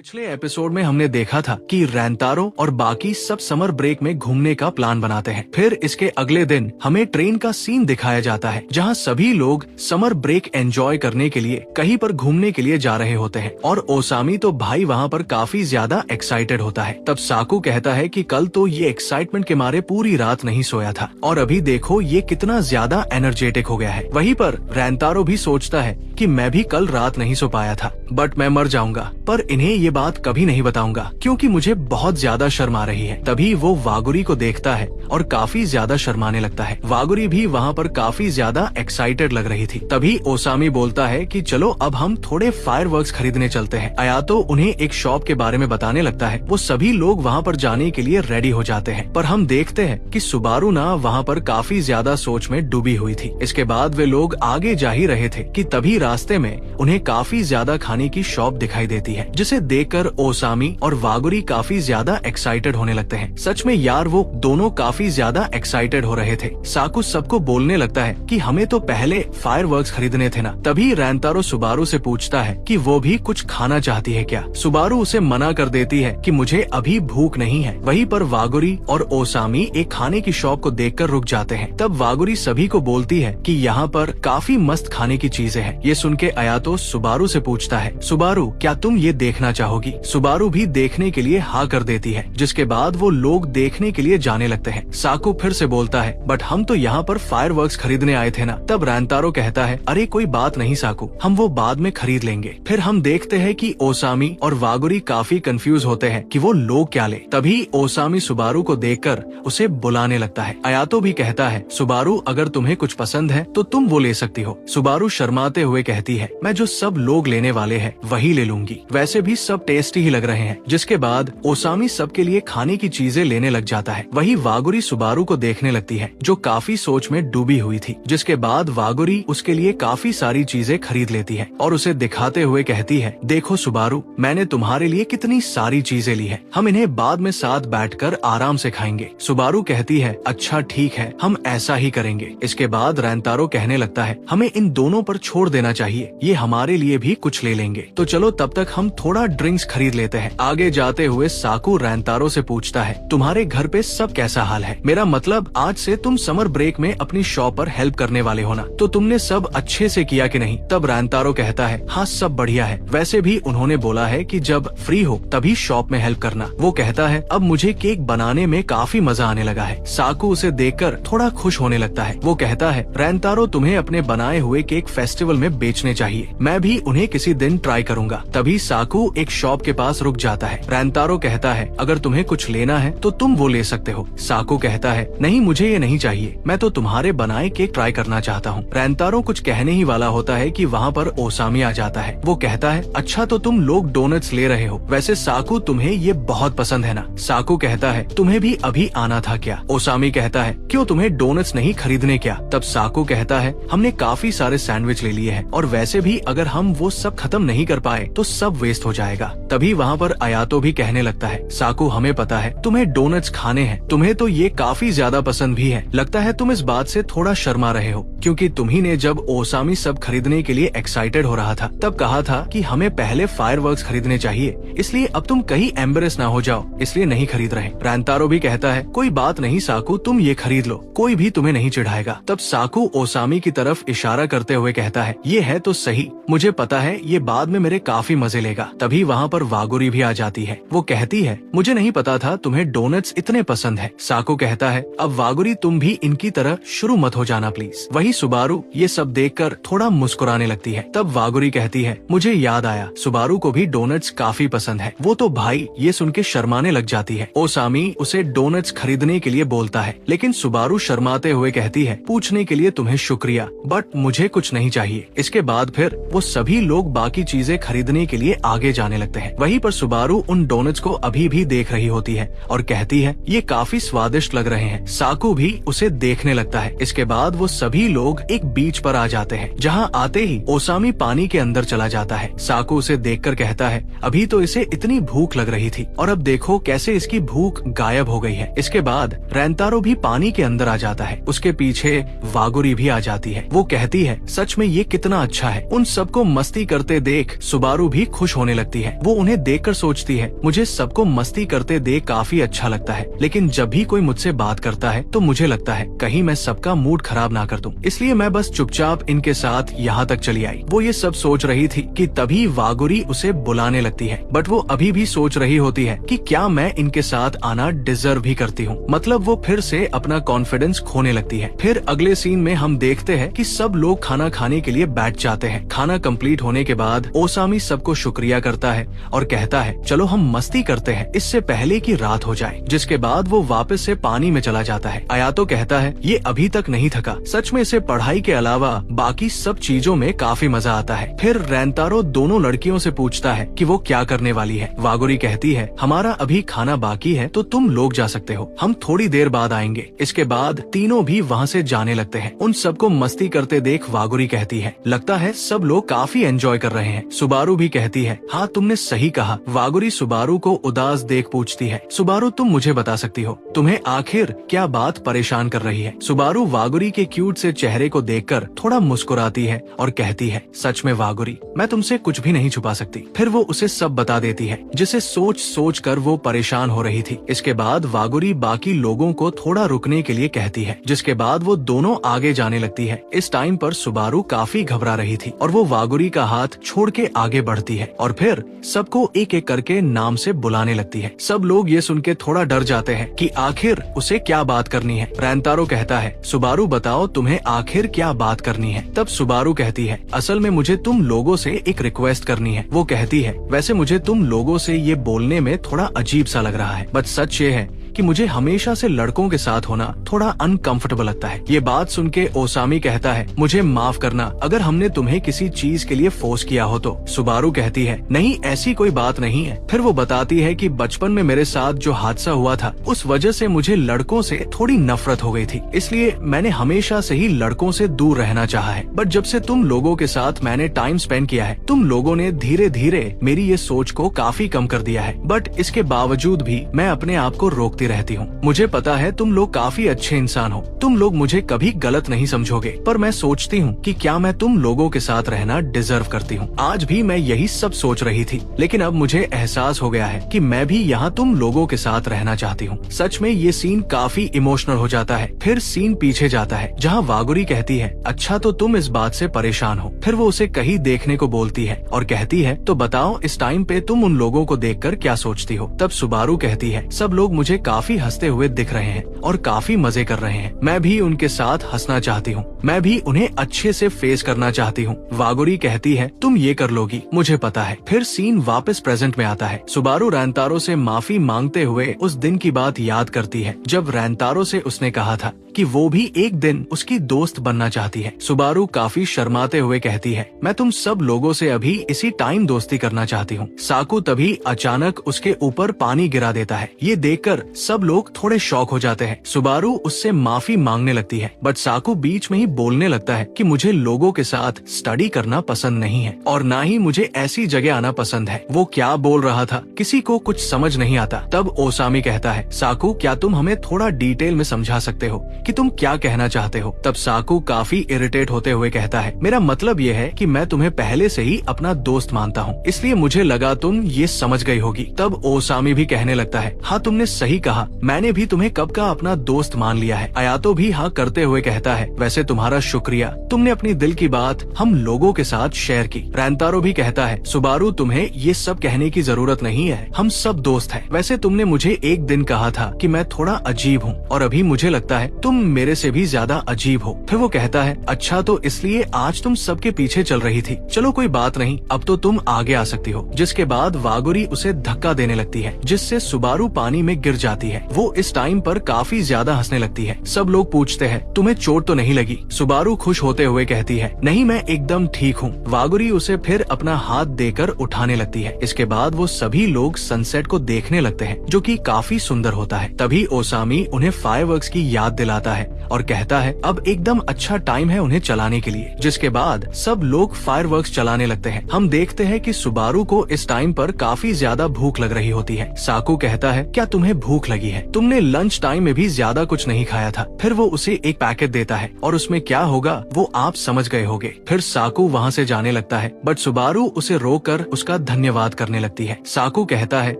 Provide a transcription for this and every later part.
पिछले एपिसोड में हमने देखा था कि रैंतारो और बाकी सब समर ब्रेक में घूमने का प्लान बनाते हैं। फिर इसके अगले दिन हमें ट्रेन का सीन दिखाया जाता है जहां सभी लोग समर ब्रेक एंजॉय करने के लिए कहीं पर घूमने के लिए जा रहे होते हैं और ओसामी तो भाई वहां पर काफी ज्यादा एक्साइटेड होता है। तब साकू कहता है कि कल तो ये एक्साइटमेंट के मारे पूरी रात नहीं सोया था और अभी देखो ये कितना ज्यादा एनर्जेटिक हो गया है। वहीं पर रैंतारो भी सोचता है कि मैं भी कल रात नहीं सो पाया था बट मैं मर जाऊंगा, पर इन्हें ये बात कभी नहीं बताऊंगा क्योंकि मुझे बहुत ज्यादा शर्म आ रही है। तभी वो वागुरी को देखता है और काफी ज्यादा शर्माने लगता है। वागुरी भी वहाँ पर काफी ज्यादा एक्साइटेड लग रही थी। तभी ओसामी बोलता है कि चलो अब हम थोड़े फायरवर्क्स खरीदने चलते हैं। अयातो उन्हें एक शॉप के बारे में बताने लगता है। वो सभी लोग वहाँ पर जाने के लिए रेडी हो जाते हैं, पर हम देखते हैं कि सुबारू ना वहाँ पर काफी ज्यादा सोच में डूबी हुई थी। इसके बाद वे लोग आगे जा ही रहे थे कि तभी रास्ते में उन्हें काफी ज्यादा खाने की शॉप दिखाई देती है, जिसे देखकर ओसामी और वागुरी काफी ज्यादा एक्साइटेड होने लगते हैं। सच में यार वो दोनों काफी ज्यादा एक्साइटेड हो रहे थे। साकू सबको बोलने लगता है कि हमें तो पहले फायरवर्क्स खरीदने थे ना। तभी रैंतारो सुबारू से पूछता है कि वो भी कुछ खाना चाहती है क्या। सुबारू उसे मना कर देती है कि मुझे अभी भूख नहीं है। वहीं पर वागुरी और ओसामी एक खाने की शॉप को देखकर रुक जाते हैं। तब वागुरी सभी को बोलती है कि यहाँ पर काफी मस्त खाने की चीजें हैं। ये सुन के अयातो सुबारू से पूछता है, सुबारू क्या तुम ये देखना चाहोगी। सुबारू भी देखने के लिए हाँ कर देती है, जिसके बाद वो लोग देखने के लिए जाने लगते हैं। साकू फिर से बोलता है बट हम तो यहाँ पर फायरवर्क्स खरीदने आए थे ना। तब रैंतारो कहता है अरे कोई बात नहीं साकू, हम वो बाद में खरीद लेंगे। फिर हम देखते हैं कि ओसामी और वागुरी काफी कंफ्यूज होते हैं कि वो लोग क्या ले। तभी ओसामी सुबारू को देखकर उसे बुलाने लगता है। अयातो भी कहता है सुबारू अगर तुम्हें कुछ पसंद है तो तुम वो ले सकती हो। सुबारू शर्माते हुए कहती है मैं जो सब लोग लेने वाले हैं वही ले लूंगी, वैसे भी सब टेस्टी ही लग रहे हैं। जिसके बाद ओसामी सबके लिए खाने की चीजें लेने लग जाता है। वही वागुरी सुबारू को देखने लगती है जो काफी सोच में डूबी हुई थी। जिसके बाद वागुरी उसके लिए काफी सारी चीजें खरीद लेती है और उसे दिखाते हुए कहती है देखो सुबारू मैंने तुम्हारे लिए कितनी सारी चीजें ली है, हम इन्हें बाद में साथ बैठकर आराम से खाएंगे। सुबारू कहती है अच्छा ठीक है, हम ऐसा ही करेंगे। इसके बाद रैंतारो कहने लगता है हमें इन दोनों पर छोड़ देना चाहिए, ये हमारे लिए भी कुछ ले लेंगे। तो चलो तब तक हम थोड़ा ड्रिंक्स खरीद लेते हैं। आगे जाते हुए साकू रैंतारो से पूछता है तुम्हारे घर पे सब कैसा हाल है, मेरा मतलब आज से तुम समर ब्रेक में अपनी शॉप पर हेल्प करने वाले हो ना, तो तुमने सब अच्छे से किया कि नहीं। तब रैंतारो कहता है हाँ सब बढ़िया है, वैसे भी उन्होंने बोला है कि जब फ्री हो तभी शॉप में हेल्प करना। वो कहता है अब मुझे केक बनाने में काफी मजा आने लगा है। साकू उसे देखकर थोड़ा खुश होने लगता है। वो कहता है रैंतारो तुम्हें अपने बनाए हुए केक फेस्टिवल में बेचने चाहिए, मैं भी उन्हें किसी दिन ट्राई करूंगा। तभी साकू एक शॉप के पास रुक जाता है। रैंतारो कहता है अगर तुम्हें कुछ लेना है तो तुम वो ले सकते हो। साकू कहता है नहीं मुझे ये नहीं चाहिए, मैं तो तुम्हारे बनाए केक ट्राई करना चाहता हूँ। रैंतारो कुछ कहने ही वाला होता है कि वहाँ पर ओसामी आ जाता है। वो कहता है अच्छा तो तुम लोग डोनट्स ले रहे हो, वैसे साकू तुम्हें ये बहुत पसंद है ना। साकू कहता है तुम्हें भी अभी आना था क्या। ओसामी कहता है क्यों तुम्हें डोनट्स नहीं खरीदने क्या। तब साकू कहता है हमने काफी सारे सैंडविच ले लिए हैं और वैसे भी अगर हम वो सब खत्म नहीं कर पाए तो सब वेस्ट हो जाएगा। तभी वहाँ पर अयातो भी कहने लगता है साकू हमें पता है तुम्हें डोनट्स खाने हैं, तुम्हें तो ये काफी ज्यादा पसंद भी है, लगता है तुम इस बात से थोड़ा शर्मा रहे हो क्योंकि तुम्ही ने जब ओसामी सब खरीदने के लिए एक्साइटेड हो रहा था तब कहा था कि हमें पहले फायरवर्क्स खरीदने चाहिए, इसलिए अब तुम कहीं एम्बेरेस ना हो जाओ इसलिए नहीं खरीद रहे। रैंतारो भी कहता है कोई बात नहीं साकू तुम ये खरीद लो, कोई भी तुम्हें नहीं चिढ़ाएगा। तब साकू ओसामी की तरफ इशारा करते हुए कहता है ये है तो सही, मुझे पता है ये बाद में मेरे काफी मजे लेगा। तभी वहाँ पर वागुरी भी आ जाती है। वो कहती है मुझे नहीं पता था तुम्हें डोनट्स इतने पसंद है। साकू कहता है अब वागुरी तुम भी इनकी तरह शुरू मत हो जाना प्लीज। वही सुबारू ये सब देखकर थोड़ा मुस्कुराने लगती है। तब वागुरी कहती है मुझे याद आया सुबारू को भी डोनट्स काफी पसंद है। वो तो भाई ये सुन के शर्माने लग जाती है। ओसामी उसे डोनट्स खरीदने के लिए बोलता है लेकिन सुबारू शर्माते हुए कहती है पूछने के लिए तुम्हें शुक्रिया बट मुझे कुछ नहीं चाहिए। इसके बाद फिर वो सभी लोग बाकी चीजें खरीदने के लिए आगे जाने लगते हैं। वहीं पर सुबारू उन डोनट्स को अभी भी देख रही होती है और कहती है ये काफी स्वादिष्ट स्वादिष्ट लग रहे हैं। साकू भी उसे देखने लगता है। इसके बाद वो सभी लोग एक बीच पर आ जाते हैं, जहाँ आते ही ओसामी पानी के अंदर चला जाता है। साकू उसे देखकर कहता है, अभी तो इसे इतनी भूख लग रही थी और अब देखो कैसे इसकी भूख गायब हो गई है। इसके बाद रेंतारो भी पानी के अंदर आ जाता है। उसके पीछे वागुरी भी आ जाती है। वो कहती है, सच में ये कितना अच्छा है। उन सबको मस्ती करते देख सुबारू भी खुश होने लगती है। वो उन्हें देखकर सोचती है, मुझे सबको मस्ती करते देख काफी अच्छा लगता है, लेकिन जब भी कोई मुझसे बात करता है तो मुझे लगता है कहीं मैं सबका मूड खराब ना कर दूं, इसलिए मैं बस चुपचाप इनके साथ यहाँ तक चली आई। वो ये सब सोच रही थी कि तभी वागुरी उसे बुलाने लगती है, बट वो अभी भी सोच रही होती है कि क्या मैं इनके साथ आना डिजर्व भी करती हूँ। मतलब वो फिर से अपना कॉन्फिडेंस खोने लगती है। फिर अगले सीन में हम देखते हैं कि सब लोग खाना खाने के लिए बैठ जाते हैं। खाना कंप्लीट होने के बाद ओसामी सबको शुक्रिया करता है और कहता है, चलो हम मस्ती करते हैं इससे पहले कि रात हो जाए। जिसके बाद वो वापस से पानी में चला जाता है। आयातो कहता है, ये अभी तक नहीं थका। सच में इसे पढ़ाई के अलावा बाकी सब चीजों में काफी मजा आता है। फिर रेंतारो दोनों लड़कियों से पूछता है कि वो क्या करने वाली है। वागुरी कहती है, हमारा अभी खाना बाकी है तो तुम लोग जा सकते हो, हम थोड़ी देर बाद आएंगे। इसके बाद तीनों भी वहाँ से जाने लगते हैं। उन सबको मस्ती करते देख वागुरी कहती है, लगता है सब लोग काफी एंजॉय कर रहे हैं। सुबारू भी कहती है, हाँ तुमने सही कहा। वागुरी सुबारू को उदास देख पूछती है, सुबारू तुम मुझे बता सकती हो तुम्हें आखिर क्या बात परेशान कर रही है। सुबारू वागुरी के क्यूट से चेहरे को देखकर थोड़ा मुस्कुराती है और कहती है, सच में वागुरी, मैं तुमसे कुछ भी नहीं छुपा सकती। फिर वो उसे सब बता देती है, जिसे सोच सोच कर वो परेशान हो रही थी। इसके बाद वागुरी बाकी लोगों को थोड़ा रुकने के लिए कहती है, जिसके बाद वो दोनों आगे जाने लगती है। इस टाइम पर सुबारू काफी घबरा रही थी और वो वागुरी का हाथ छोड़ के आगे बढ़ती है और फिर सबको एक एक करके नाम से बुलाने लगती है। सब लोग ये सुन के थोड़ा डर जाते हैं कि आखिर उसे क्या बात करनी है। रेंतारो कहता है, सुबारू बताओ तुम्हें आखिर क्या बात करनी है। तब सुबारू कहती है, असल में मुझे तुम लोगों से एक रिक्वेस्ट करनी है। वो कहती है, वैसे मुझे तुम लोगों से ये बोलने में थोड़ा अजीब सा लग रहा है, बट सच ये है कि मुझे हमेशा से लड़कों के साथ होना थोड़ा अनकंफर्टेबल लगता है। ये बात सुन के ओसामी कहता है, मुझे माफ करना अगर हमने तुम्हें किसी चीज के लिए फोर्स किया हो तो। सुबारू कहती है, नहीं ऐसी कोई बात नहीं है। फिर वो बताती है कि बचपन में मेरे साथ जो हादसा हुआ था उस वजह से मुझे लड़कों से थोड़ी नफरत हो गई थी, इसलिए मैंने हमेशा से ही लड़कों से दूर रहना चाहा है। बट जब से तुम लोगों के साथ मैंने टाइम स्पेंड किया है, तुम लोगों ने धीरे धीरे मेरी ये सोच को काफी कम कर दिया है। बट इसके बावजूद भी मैं अपने आप को रोकती रहती हूँ। मुझे पता है तुम लोग काफी अच्छे इंसान हो, तुम लोग मुझे कभी गलत नहीं समझोगे, पर मैं सोचती हूँ कि क्या मैं तुम लोगों के साथ रहना डिजर्व करती हूँ। आज भी मैं यही सब सोच रही थी, लेकिन अब मुझे एहसास हो गया है कि मैं भी यहाँ तुम लोगों के साथ रहना चाहती हूँ। सच में ये सीन काफी इमोशनल हो जाता है। फिर सीन पीछे जाता है जहाँ वागुरी कहती है, अच्छा तो तुम इस बात से परेशान हो। फिर वो उसे कहीं देखने को बोलती है और कहती है, तो बताओ इस टाइम पे तुम उन लोगों को देखकर क्या सोचती हो। तब सुबारू कहती है, सब लोग मुझे काफी हंसते हुए दिख रहे हैं और काफी मजे कर रहे हैं। मैं भी उनके साथ हंसना चाहती हूँ, मैं भी उन्हें अच्छे से फेस करना चाहती हूँ। वागुरी कहती है, तुम ये कर लोगी, मुझे पता है। फिर सीन वापस प्रेजेंट में आता है। सुबारू रेंतारो से माफी मांगते हुए उस दिन की बात याद करती है जब रेंतारो से उसने कहा था कि वो भी एक दिन उसकी दोस्त बनना चाहती है। सुबारू काफी शर्माते हुए कहती है, मैं तुम सब लोगों से अभी इसी टाइम दोस्ती करना चाहती हूँ। साकू तभी अचानक उसके ऊपर पानी गिरा देता है। ये देखकर सब लोग थोड़े शॉक हो जाते हैं। सुबारू उससे माफी मांगने लगती है, बट साकू बीच में ही बोलने लगता है कि मुझे लोगों के साथ स्टडी करना पसंद नहीं है और ना ही मुझे ऐसी जगह आना पसंद है। वो क्या बोल रहा था किसी को कुछ समझ नहीं आता। तब ओसामी कहता है, साकू क्या तुम हमें थोड़ा डिटेल में समझा सकते हो कि तुम क्या कहना चाहते हो। तब साकू काफी इरिटेट होते हुए कहता है, मेरा मतलब ये है कि मैं तुम्हें पहले से ही अपना दोस्त मानता हूँ, इसलिए मुझे लगा तुम ये समझ गई होगी। तब ओसामी भी कहने लगता है, हाँ तुमने सही कहा, मैंने भी तुम्हें कब का अपना दोस्त मान लिया है। आयातो भी हाँ करते हुए कहता है, वैसे तुम्हारा शुक्रिया, तुमने अपनी दिल की बात हम लोगों के साथ शेयर की। रेंतारो भी कहता है, सुबारू तुम्हें ये सब कहने की जरूरत नहीं है, हम सब दोस्त हैं। वैसे तुमने मुझे एक दिन कहा था कि मैं थोड़ा अजीब हूँ और अभी मुझे लगता है तुम मेरे से भी ज्यादा अजीब हो। फिर वो कहता है, अच्छा तो इसलिए आज तुम सबके पीछे चल रही थी, चलो कोई बात नहीं, अब तो तुम आगे आ सकती हो। जिसके बाद वागुरी उसे धक्का देने लगती है, जिससे सुबारू पानी में गिर जाती जाती है। वो इस टाइम पर काफी ज्यादा हंसने लगती है। सब लोग पूछते हैं तुम्हें चोट तो नहीं लगी? सुबारू खुश होते हुए कहती है नहीं, मैं एकदम ठीक हूँ। वागुरी उसे फिर अपना हाथ देकर उठाने लगती है। इसके बाद वो सभी लोग सनसेट को देखने लगते हैं जो कि काफी सुंदर होता है। तभी ओसामी उन्हें फायरवर्क्स की याद दिलाता है और कहता है अब एकदम अच्छा टाइम है उन्हें चलाने के लिए। जिसके बाद सब लोग फायरवर्क्स चलाने लगते हैं। हम देखते हैं कि सुबारू को इस टाइम पर काफी ज्यादा भूख लग रही होती है। साकू कहता है क्या तुम्हें भूख लगी है? तुमने लंच टाइम में भी ज्यादा कुछ नहीं खाया था। फिर वो उसे एक पैकेट देता है और उसमें क्या होगा वो आप समझ गए होंगे। फिर साकू वहाँ से जाने लगता है बट सुबारू उसे रोककर उसका धन्यवाद करने लगती है। साकू कहता है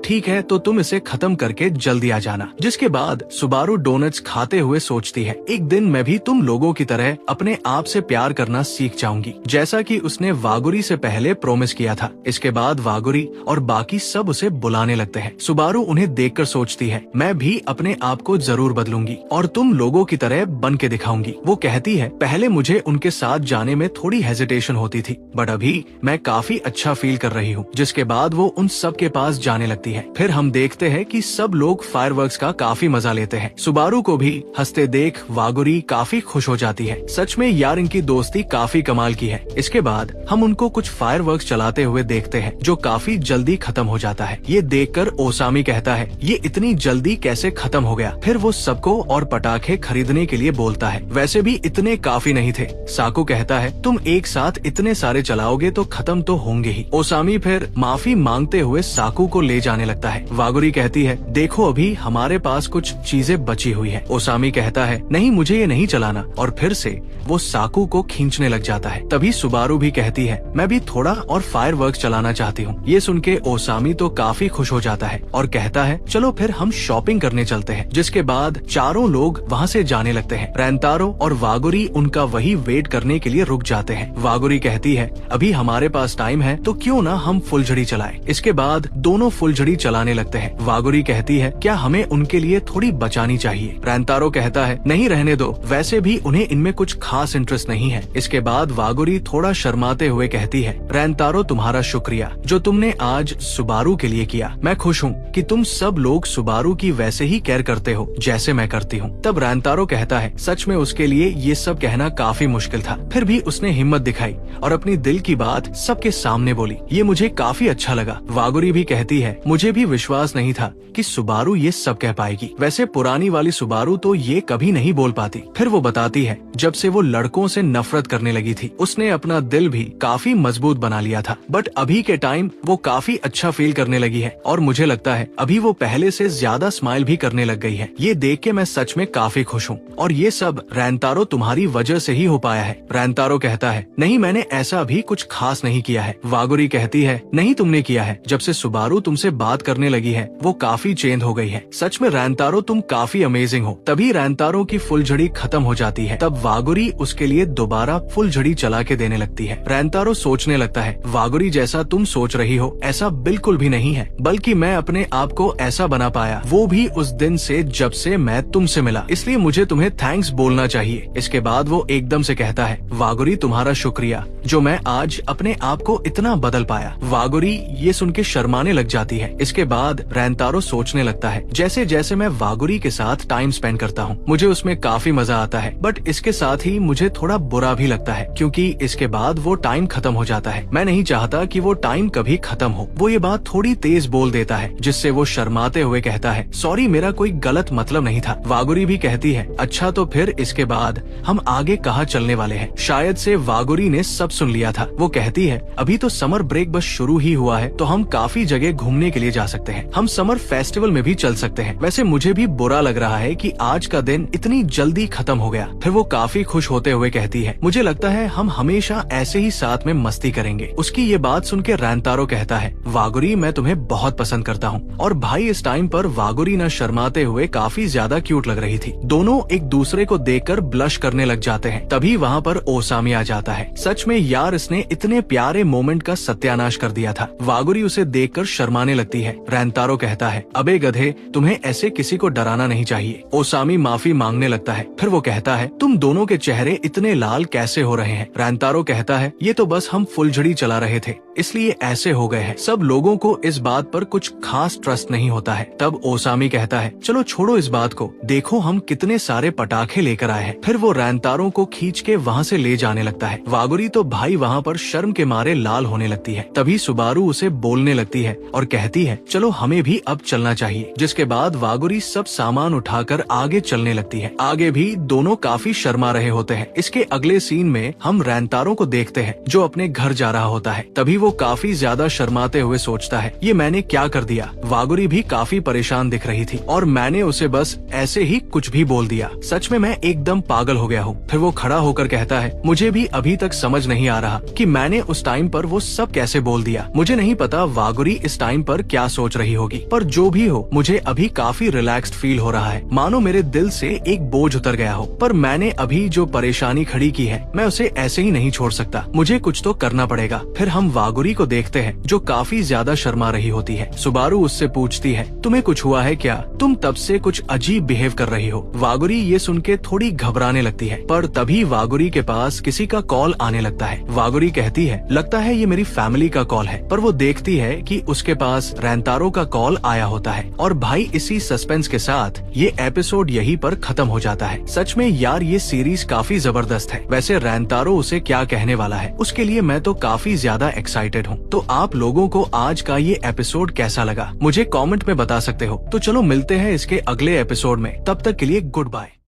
ठीक है तो तुम इसे खत्म करके जल्दी आ जाना। जिसके बाद सुबारू डोनट्स खाते हुए सोचती है एक दिन मैं भी तुम लोगों की तरह अपने आप से प्यार करना सीख जाऊंगी, जैसा कि उसने वागुरी से पहले प्रॉमिस किया था। इसके बाद वागुरी और बाकी सब उसे बुलाने लगते हैं। सुबारू उन्हें देखकर सोचती है मैं भी अपने आप को जरूर बदलूंगी और तुम लोगों की तरह बन के दिखाऊंगी। वो कहती है पहले मुझे उनके साथ जाने में थोड़ी हेजिटेशन होती थी बट अभी मैं काफी अच्छा फील कर रही हूँ। जिसके बाद वो उन सब के पास जाने लगती है। फिर हम देखते हैं कि सब लोग फायरवर्क्स का काफी मजा लेते हैं। सुबारू को भी हंसते देख वागुरी काफी खुश हो जाती है। सच में यार इनकी दोस्ती काफी कमाल की है। इसके बाद हम उनको कुछ फायरवर्क्स चलाते हुए देखते हैं जो काफी जल्दी खत्म हो जाता है। ये देखकर ओसामी कहता है ये इतनी जल्दी कैसे खत्म हो गया? फिर वो सबको और पटाखे खरीदने के लिए बोलता है। वैसे भी इतने काफी नहीं थे। साकू कहता है तुम एक साथ इतने सारे चलाओगे तो खत्म तो होंगे ही। ओसामी फिर माफी मांगते हुए साकू को ले जाने लगता है। वागुरी कहती है देखो अभी हमारे पास कुछ चीजें बची हुई है। ओसामी कहता है नहीं मुझे ये नहीं चलाना और फिर से वो साकू को खींचने लग जाता है। तभी सुबारू भी कहती है मैं भी थोड़ा और फायरवर्क्स चलाना चाहती हूँ। ये सुन के ओसामी तो काफी खुश हो जाता है और कहता है चलो फिर हम शॉपिंग करने चलते हैं। जिसके बाद चारों लोग वहाँ से जाने लगते हैं। रैंतारो और वागुरी उनका वही वेट करने के लिए रुक जाते हैं। वागुरी कहती है अभी हमारे पास टाइम है तो क्यों ना हम फुलझड़ी चलाएं। इसके बाद दोनों फुलझड़ी चलाने लगते हैं। वागुरी कहती है क्या हमें उनके लिए थोड़ी बचानी चाहिए? रैंतारो कहता है नहीं रहने दो, वैसे भी उन्हें इनमें कुछ खास इंटरेस्ट नहीं है। इसके बाद वागुरी थोड़ा शर्माते हुए कहती है रैंतारो तुम्हारा शुक्रिया जो तुमने आज सुबारू के लिए किया। मैं खुश हूँ कि तुम सब लोग सुबारू की वैसे ही केयर करते हो जैसे मैं करती हूँ। तब रैंतारो कहता है सच में उसके लिए ये सब कहना काफी मुश्किल था, फिर भी उसने हिम्मत दिखाई और अपनी दिल की बात सबके सामने बोली। ये मुझे काफी अच्छा लगा। वागुरी भी कहती है मुझे भी विश्वास नहीं था कि सुबारू ये सब कह पाएगी। वैसे पुरानी वाली सुबारू तो ये कभी नहीं बोल पाती। फिर वो बताती है जब से वो लड़कों से नफरत करने लगी थी उसने अपना दिल भी काफी मजबूत बना लिया था बट अभी के टाइम वो काफी अच्छा फील करने लगी है और मुझे लगता है अभी वो पहले से ज्यादा स्माइल भी करने लग गई है। ये देख के मैं सच में काफी खुश हूँ और ये सब रैंतारो तुम्हारी वजह से ही हो पाया है। रैंतारो कहता है नहीं मैंने ऐसा भी कुछ खास नहीं किया है। वागुरी कहती है नहीं तुमने किया है। जब से सुबारू तुमसे बात करने लगी है वो काफी चेंज हो गई है। सच में रैंतारो तुम काफी अमेजिंग हो। तभी रैंतारो की फुलझड़ी खत्म हो जाती है। तब वागुरी उसके लिए दोबारा फुलझड़ी चला के देने लगती है। रैंतारो सोचने लगता है वागुरी जैसा तुम सोच रही हो ऐसा बिल्कुल भी नहीं है, बल्कि मैं अपने आप को ऐसा बना पाया वो भी उस दिन से जब से मैं तुमसे मिला, इसलिए मुझे तुम्हें थैंक्स बोलना चाहिए। इसके बाद वो एकदम से कहता है वागुरी तुम्हारा शुक्रिया जो मैं आज अपने आप को इतना बदल पाया। वागुरी ये सुन के शर्माने लग जाती है। इसके बाद रैंतारो सोचने लगता है जैसे जैसे मैं वागुरी के साथ टाइम स्पेंड करता हूँ मुझे उसमें काफी मजा आता है बट इसके साथ ही मुझे थोड़ा बुरा भी लगता है क्योंकि इसके बाद वो टाइम खत्म हो जाता है। मैं नहीं चाहता कि वो टाइम कभी खत्म हो। वो ये बात थोड़ी तेज बोल देता है जिससे वो शर्माते हुए कहता है सॉरी मेरा कोई गलत मतलब नहीं था। वागुरी भी कहती है अच्छा तो फिर इसके बाद हम आगे कहाँ चलने वाले हैं? शायद से वागुरी ने सब सुन लिया था। वो कहती है अभी तो समर ब्रेक बस शुरू ही हुआ है तो हम काफी जगह घूमने के लिए जा सकते हैं। हम समर फेस्टिवल में भी चल सकते हैं। वैसे मुझे भी बुरा लग रहा है कि आज का दिन इतनी जल्दी खत्म हो गया। फिर वो काफी खुश होते हुए कहती है मुझे लगता है हम हमेशा ऐसे ही साथ में मस्ती करेंगे। उसकी ये बात सुन के रैंतारो कहता है वागुरी मैं तुम्हें बहुत पसंद करता हूँ। और भाई इस टाइम पर वागुरी न शर्माते हुए काफी ज्यादा क्यूट लग रही थी। दोनों एक दूसरे को देखकर ब्लश करने लग जाते हैं। तभी वहाँ पर ओसामी आ जाता है। सच में यार इसने इतने प्यारे मोमेंट का सत्यानाश कर दिया था। वागुरी उसे देखकर शर्माने लगती है। रैंतारो कहता है अबे गधे तुम्हें ऐसे किसी को डराना नहीं चाहिए। ओसामी माफी मांगने लगता है। फिर वो कहता है तुम दोनों के चेहरे इतने लाल कैसे हो रहे हैं? रैंतारो कहता है ये तो बस हम फुलझड़ी चला रहे थे इसलिए ऐसे हो गए हैं। सब लोगों को इस बात पर कुछ खास ट्रस्ट नहीं होता है। तब ओसामी कहता है, चलो छोड़ो इस बात को, देखो हम कितने सारे पटाखे लेकर आए हैं। फिर वो रैनतारो को खींच के वहाँ से ले जाने लगता है। वागुरी तो भाई वहाँ पर शर्म के मारे लाल होने लगती है। तभी सुबारू उसे बोलने लगती है और कहती है, चलो हमें भी अब चलना चाहिए। जिसके बाद वागुरी सब सामान उठाकर आगे चलने लगती है। आगे भी दोनों काफी शर्मा रहे होते हैं। इसके अगले सीन में हम रैनतारो को देखते हैं जो अपने घर जा रहा होता है। तभी वो काफी ज्यादा शर्माते हुए सोचता है, ये मैंने क्या कर दिया। वागुरी भी काफी परेशान दिख रही थी और मैंने उसे बस ऐसे ही कुछ भी बोल दिया। सच में मैं एकदम पागल हो गया हूँ। फिर वो खड़ा होकर कहता है, मुझे भी अभी तक समझ नहीं आ रहा कि मैंने उस टाइम पर वो सब कैसे बोल दिया। मुझे नहीं पता वागुरी इस टाइम पर क्या सोच रही होगी, पर जो भी हो मुझे अभी काफी रिलैक्स्ड फील हो रहा है, मानो मेरे दिल से एक बोझ उतर गया हो। पर मैंने अभी जो परेशानी खड़ी की है मैं उसे ऐसे ही नहीं छोड़ सकता, मुझे कुछ तो करना पड़ेगा। फिर हम वागुरी को देखते हैं जो काफी ज्यादा शर्मा रही होती है। सुबारू उससे पूछती है, तुम्हें कुछ हुआ है क्या? तुम तब से कुछ अजीब बिहेव कर रही हो। वागुरी ये सुन के थोड़ी घबराने लगती है, पर तभी वागुरी के पास किसी का कॉल आने लगता है। वागुरी कहती है, लगता है ये मेरी फैमिली का कॉल है। पर वो देखती है कि उसके पास रैनतारो का कॉल आया होता है। और भाई इसी सस्पेंस के साथ ये एपिसोड यहीं पर खत्म हो जाता है। सच में यार ये सीरीज काफी जबरदस्त है। वैसे रैनतारो उसे क्या कहने वाला है उसके लिए मैं तो काफी ज्यादा एक्साइटेड हूँ। तो आप लोगों को आज का ये एपिसोड कैसा लगा मुझे कमेंट में बता सकते हो। तो चलो मिलते हैं इसके अगले एपिसोड में, तब तक के लिए गुड बाय।